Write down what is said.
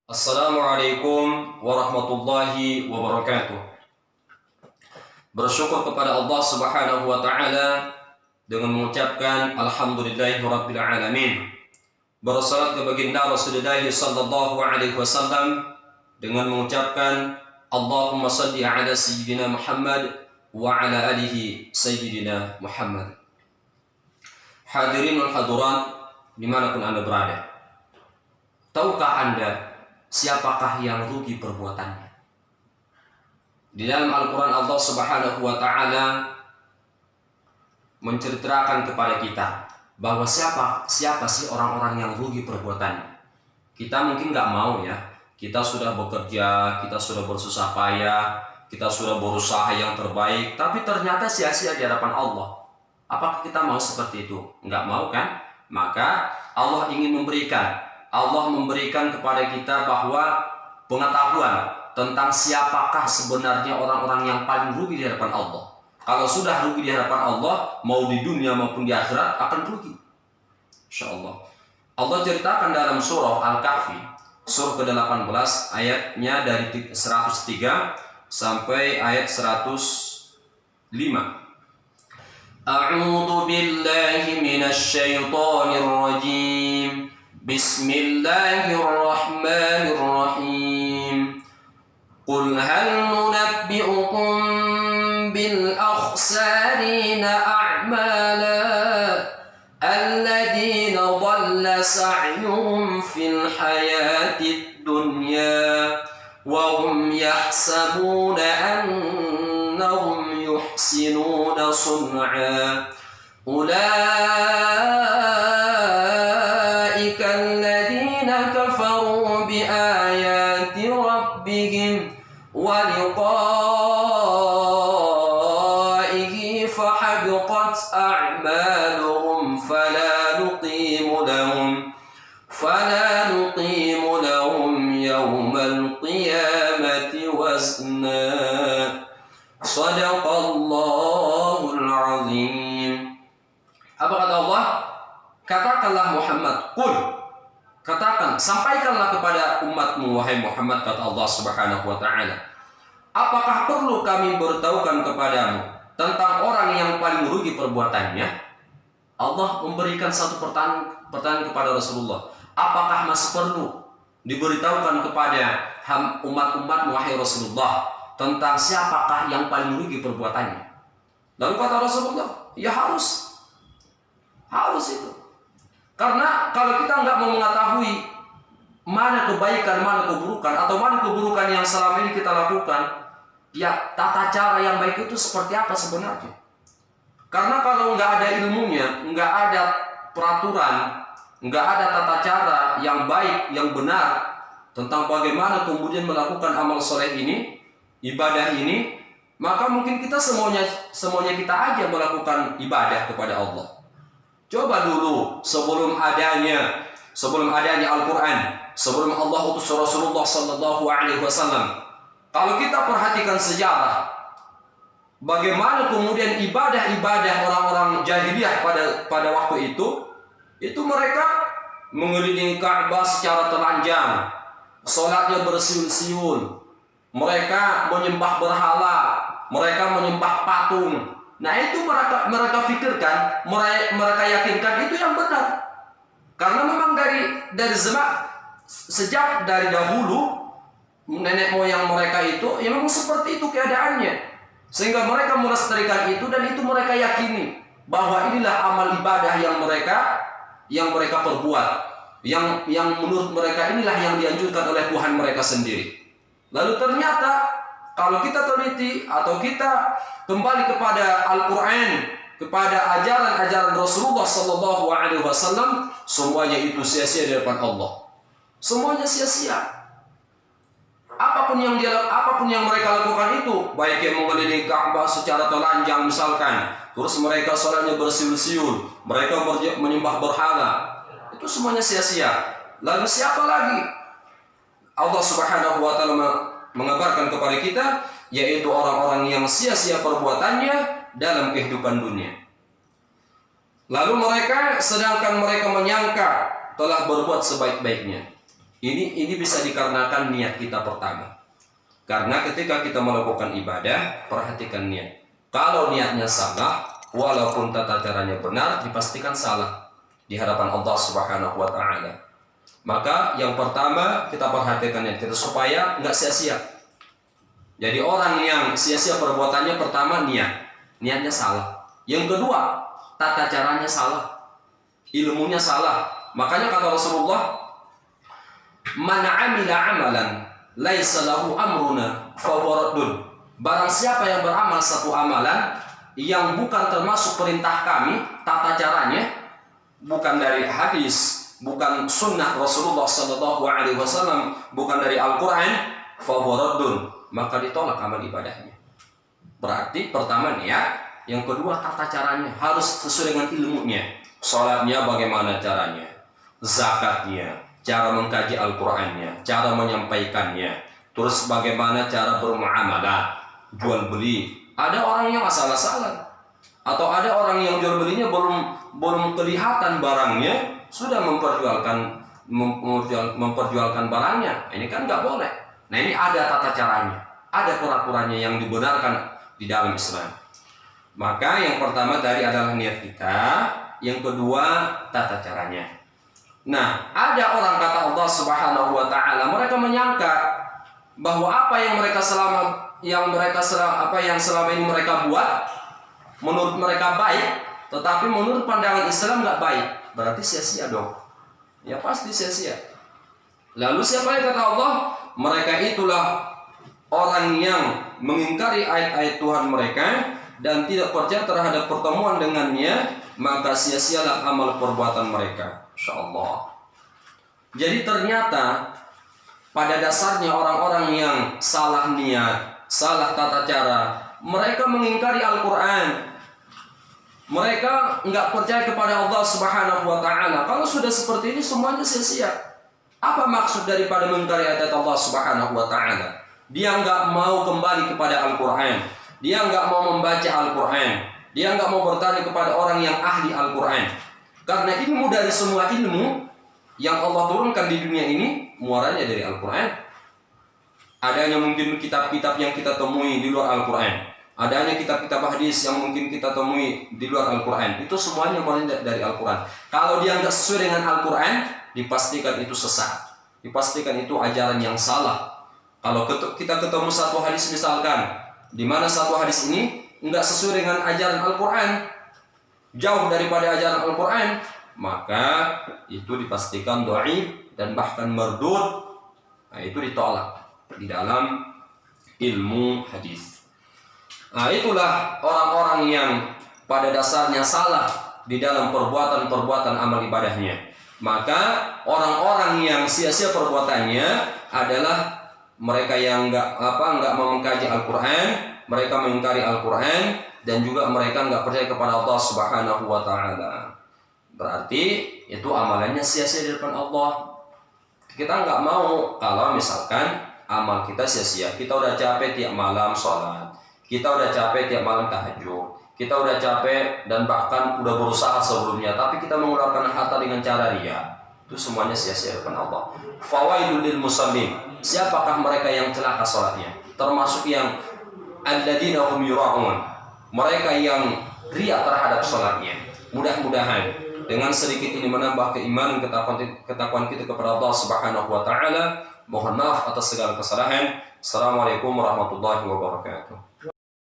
Assalamualaikum warahmatullahi wabarakatuh. Bersyukur kepada Allah Subhanahu wa taala dengan mengucapkan alhamdulillahirabbil alamin. Bersalat ke baginda Rasulullah sallallahu alaihi wasallam dengan mengucapkan Allahumma shalli ala sayyidina Muhammad wa ala alihi sayyidina Muhammad. Hadirin wal hadirat dimanapun Anda berada, tahukah Anda siapakah yang rugi perbuatannya? Di dalam Al-Quran Allah Subhanahu wa Ta'ala menceritakan kepada kita bahwa siapa sih orang-orang yang rugi perbuatannya. Kita mungkin nggak mau ya. Kita sudah bekerja, kita sudah bersusah payah, kita sudah berusaha yang terbaik, tapi ternyata sia-sia di hadapan Allah. Apakah kita mau seperti itu? Nggak mau kan? Maka Allah ingin memberikan kepada kita bahwa pengetahuan tentang siapakah sebenarnya orang-orang yang paling rugi di hadapan Allah. Kalau sudah rugi di hadapan Allah, mau di dunia maupun di akhirat akan rugi, insyaallah. Allah ceritakan dalam surah Al-Kahfi, surah ke-18, ayatnya dari 103 sampai ayat 105. A'udzu billahi minasy syaithanir rajim. Bismillahirrahmanirrahim. Qul hal nunabbi'ukum bil akhsarina a'mala alladhina dhalla sa'yuhum fil hayatid dunya wa hum yahsabuna annahum yuhsinuna sun'a. ولقائه فحبطت أعمالهم فلا نقيم لهم يوم القيامة وزنا. صدق الله العظيم. Apa kata Allah? Katakanlah Muhammad, qul, katakan, sampaikanlah kepada umatmu wahai Muhammad, kata Allah Subhanahu wa Ta'ala, apakah perlu kami beritahukan kepadamu tentang orang yang paling rugi perbuatannya? Allah memberikan satu pertanyaan kepada Rasulullah. Apakah masih perlu diberitahukan kepada umat-umatmu wahai Rasulullah tentang siapakah yang paling rugi perbuatannya? Lalu kata Rasulullah, ya harus itu. Karena kalau kita nggak mau mengetahui mana kebaikan, mana keburukan, atau mana keburukan yang selama ini kita lakukan, ya tata cara yang baik itu seperti apa sebenarnya? Karena kalau nggak ada ilmunya, nggak ada peraturan, nggak ada tata cara yang baik, yang benar tentang bagaimana kemudian melakukan amal soleh ini, ibadah ini, maka mungkin kita semuanya kita aja melakukan ibadah kepada Allah. Coba dulu sebelum adanya Al-Quran, sebelum Allah utus Rasulullah Sallallahu Alaihi Wasallam, kalau kita perhatikan sejarah, bagaimana kemudian ibadah orang-orang jahiliyah pada waktu itu mereka mengelilingi Ka'bah secara telanjang, sholatnya bersiul-siul, mereka menyembah berhala, mereka menyembah patung. Nah itu mereka pikirkan, mereka yakinkan itu yang benar. Karena memang dari sejak dari dahulu nenek moyang mereka itu ya memang seperti itu keadaannya. Sehingga mereka melestarikan itu dan itu mereka yakini bahwa inilah amal ibadah yang mereka perbuat. Yang menurut mereka inilah yang dianjurkan oleh Tuhan mereka sendiri. Lalu ternyata kalau kita teliti atau kita kembali kepada Al-Quran, kepada ajaran-ajaran Rasulullah Sallallahu Alaihi Wasallam, semuanya itu sia-sia di depan Allah. Semuanya sia-sia. Apapun yang mereka lakukan itu, baik yang mengelilingi Ka'bah secara telanjang misalkan, terus mereka sholatnya bersiul-siul, mereka menyembah berhala, itu semuanya sia-sia. Lalu siapa lagi? Allah Subhanahu Wa Taala mengabarkan kepada kita, yaitu orang-orang yang sia-sia perbuatannya dalam kehidupan dunia. Lalu sedangkan mereka menyangka telah berbuat sebaik-baiknya. Ini bisa dikarenakan niat kita pertama. Karena ketika kita melakukan ibadah, perhatikan niat. Kalau niatnya salah, walaupun tata caranya benar, dipastikan salah di hadapan Allah Subhanahu wa Ta'ala. Maka yang pertama kita perhatikan niat kita supaya nggak sia-sia. Jadi orang yang sia-sia perbuatannya, pertama niatnya salah. Yang kedua, tata caranya salah, ilmunya salah. Makanya kata Rasulullah, "Man 'amila 'amalan laisa lahu amruna fahuwa raddun." Barang siapa yang beramal satu amalan yang bukan termasuk perintah kami, tata caranya bukan dari hadis, bukan sunnah Rasulullah sallallahu alaihi wasallam, bukan dari Al-Qur'an, fahuwa raddun, maka ditolak amal ibadahnya. Berarti pertama niat, yang kedua tata caranya harus sesuai dengan ilmunya. Salatnya bagaimana caranya, zakatnya, cara mengkaji Al-Qur'annya, cara menyampaikannya, terus bagaimana cara bermuamalah, jual beli. Ada orang yang asal-asalan, atau ada orang yang jual belinya belum kelihatan barangnya, sudah memperjualkan barangnya. Ini kan nggak boleh. Nah, ini ada tata caranya, ada peraturannya yang dibenarkan di dalam Islam. Maka yang pertama tadi adalah niat kita, yang kedua tata caranya. Nah, ada orang, kata Allah Subhanahu wa Ta'ala, mereka menyangka bahwa apa yang selama ini mereka buat menurut mereka baik, tetapi menurut pandangan Islam nggak baik. Berarti sia-sia dong. Ya pasti sia-sia. Lalu siapa yang kata Allah? Mereka itulah orang yang mengingkari ayat-ayat Tuhan mereka dan tidak percaya terhadap pertemuan dengannya, maka sia-sialah amal perbuatan mereka. Insyaallah. Jadi ternyata pada dasarnya orang-orang yang salah niat, salah tata cara, mereka mengingkari Al-Quran. Mereka nggak percaya kepada Allah Subhanahu wa Ta'ala. Kalau sudah seperti ini semuanya sia-sia. Apa maksud daripada mengingkari ayat Allah Subhanahu wa Ta'ala? Dia nggak mau kembali kepada Al-Quran. Dia nggak mau membaca Al-Quran. Dia nggak mau bertanya kepada orang yang ahli Al-Quran. Karena ilmu dari semua ilmu yang Allah turunkan di dunia ini, muaranya dari Al-Quran. Adanya mungkin kitab-kitab yang kita temui di luar Al-Quran. Adanya kitab-kitab hadis yang mungkin kita temui di luar Al-Quran. Itu semuanya muaranya dari Al-Quran. Kalau dia nggak sesuai dengan Al-Quran, dipastikan itu sesat. Dipastikan itu ajaran yang salah. Kalau kita ketemu satu hadis misalkan, di mana satu hadis ini nggak sesuai dengan ajaran Al-Quran, jauh daripada ajaran Al-Quran, maka itu dipastikan dhaif dan bahkan mardud. Nah, itu ditolak di dalam ilmu hadis. Nah, itulah orang-orang yang pada dasarnya salah di dalam perbuatan-perbuatan amal ibadahnya. Maka orang-orang yang sia-sia perbuatannya adalah mereka yang nggak mau mengkaji Al-Quran, mereka mengingkari Al-Quran, dan juga mereka nggak percaya kepada Allah Subhanahu wa Ta'ala. Berarti itu amalannya sia-sia di depan Allah. Kita nggak mau kalau misalkan amal kita sia-sia. Kita udah capek tiap malam sholat, kita udah capek tiap malam tahajud, kita udah capek dan bahkan udah berusaha sebelumnya, tapi kita mengeluarkan harta dengan cara riya. Itu semuanya sia-sia di depan Allah. Fawailul lil musallin. Siapakah mereka yang celaka sholatnya? Termasuk yang alladzina hum yura'un, mereka yang riya terhadap sholatnya. Mudah-mudahan dengan sedikit ini menambah keimanan ketakwaan kita kepada Allah Subhanahu wa Ta'ala. Mohon maaf atas segala kesalahan. Assalamualaikum warahmatullahi wabarakatuh.